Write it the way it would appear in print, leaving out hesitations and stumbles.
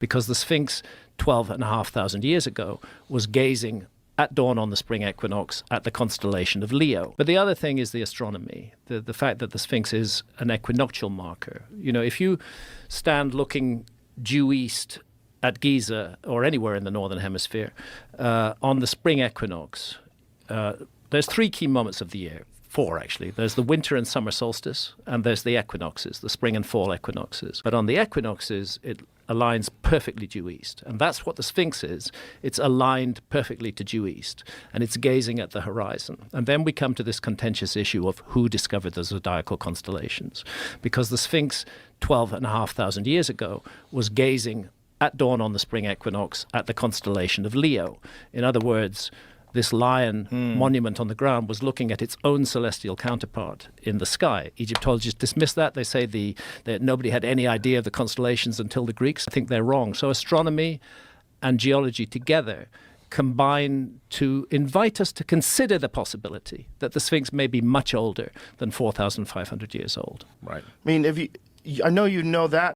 because the Sphinx 12,500 years ago was gazing at dawn on the spring equinox at the constellation of Leo. But the other thing is the astronomy, the fact that the Sphinx is an equinoctial marker. You know, if you stand looking due east at Giza or anywhere in the northern hemisphere on the spring equinox, there's three key moments of the year. Four, actually. There's the winter and summer solstice, and there's the equinoxes, the spring and fall equinoxes. But on the equinoxes, it aligns perfectly due east. And that's what the Sphinx is. It's aligned perfectly to due east, and it's gazing at the horizon. And then we come to this contentious issue of who discovered the zodiacal constellations. Because the Sphinx 12,500 years ago was gazing at dawn on the spring equinox at the constellation of Leo. In other words, this lion monument on the ground was looking at its own celestial counterpart in the sky. Egyptologists dismiss that. They say that nobody had any idea of the constellations until the Greeks. I think they're wrong. So astronomy and geology together combine to invite us to consider the possibility that the Sphinx may be much older than 4,500 years old. Right. I mean, I know you know that.